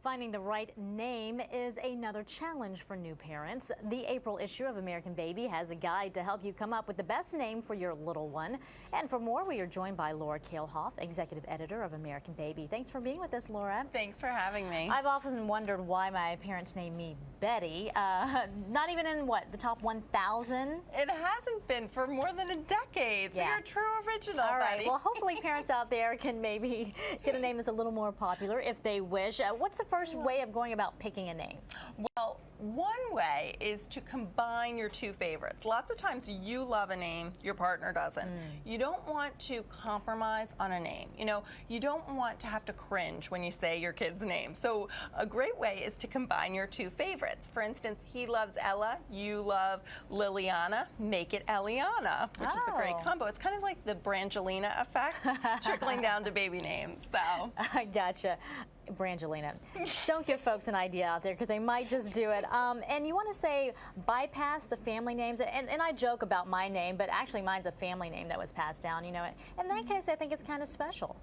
Finding the right name is another challenge for new parents. The April issue of American Baby has a guide to help you come up with the best name for your little one. And for more, we are joined by Laura Kalehoff, executive editor of American Baby. Thanks for being with us, Laura. Thanks for having me. I've often wondered why my parents named me Betty. Not even in, the top 1,000? It hasn't been for more than a decade, so Yeah. you're a true original, All right, Betty. well, hopefully parents out there can maybe get a name that's a little more popular if they wish. What's the first way of going about picking a name? Well, one way is to combine your two favorites. Lots of times you love a name, your partner doesn't. You don't want to compromise on a name. You know, you don't want to have to cringe when you say your kid's name. So a great way is to combine your two favorites. For instance, he loves Ella, you love Liliana, make it Eliana, which is a great combo. It's kind of like the Brangelina effect, trickling down to baby names. So I gotcha. Brangelina. Don't give folks an idea out there because they might just do it. And you want to say bypass the family names. And I joke about my name, but actually mine's a family name that was passed down. You know, in that case, I think it's kind of special.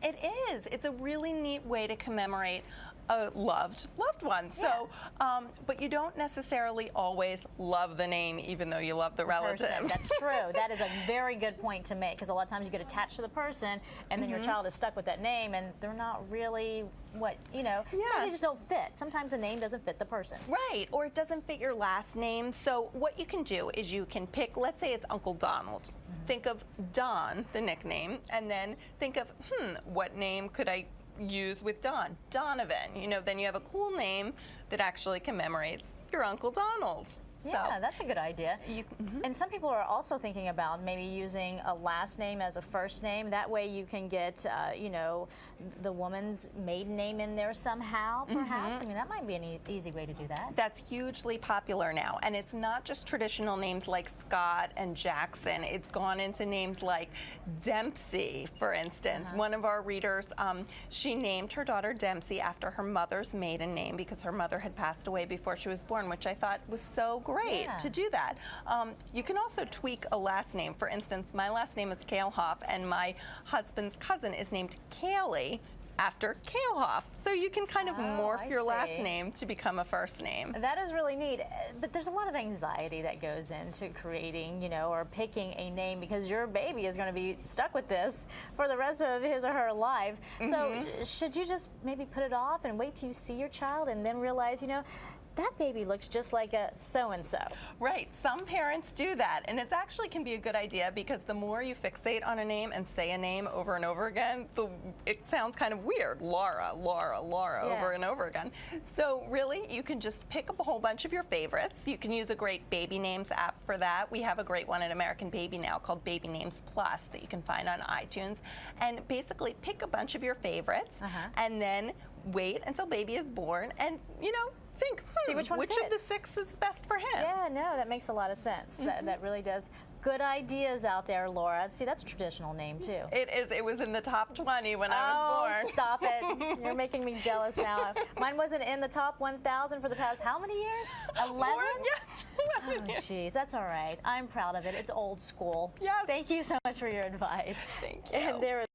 It is. It's a really neat way to commemorate a loved one. So, but you don't necessarily always love the name, even though you love the relative. That's true. That is a very good point to make because a lot of times you get attached to the person, and then your child is stuck with that name, and they're not really sometimes they just don't fit. Sometimes the name doesn't fit the person. Right, or it doesn't fit your last name. So what you can do is you can pick, let's say it's Uncle Donald. Think of Don, the nickname, and then think of, what name could I use with Don? Donovan. You know, then you have a cool name that actually commemorates your Uncle Donald. Yeah, that's a good idea. And some people are also thinking about maybe using a last name as a first name. That way you can get, the woman's maiden name in there somehow, perhaps. I mean, that might be an easy way to do that. That's hugely popular now. And it's not just traditional names like Scott and Jackson. It's gone into names like Dempsey, for instance. One of our readers, she named her daughter Dempsey after her mother's maiden name because her mother had passed away before she was born, which I thought was so great to do that. You can also tweak a last name. For instance, my last name is Kalehoff, and my husband's cousin is named Kaylee after Kalehoff. So you can kind of morph your last name to become a first name. That is really neat. But there's a lot of anxiety that goes into creating, or picking a name because your baby is going to be stuck with this for the rest of his or her life. So should you just maybe put it off and wait till you see your child and then realize, that baby looks just like a so-and-so. Right, some parents do that, and it actually can be a good idea because the more you fixate on a name and say a name over and over again, it sounds kind of weird. Laura, Laura, Laura, over and over again. So really, you can just pick up a whole bunch of your favorites. You can use a great baby names app for that. We have a great one at American Baby now called Baby Names Plus that you can find on iTunes. And basically pick a bunch of your favorites and then wait until baby is born and, think, see which one of the 6 is best for him. Yeah, no, that makes a lot of sense. That really does. Good ideas out there, Laura. See, that's a traditional name, too. It is. It was in the top 20 when I was born. Stop it. You're making me jealous now. Mine wasn't in the top 1,000 for the past how many years? 11? Yes. Oh, jeez, that's all right. I'm proud of it. It's old school. Yes. Thank you so much for your advice. Thank you. And there is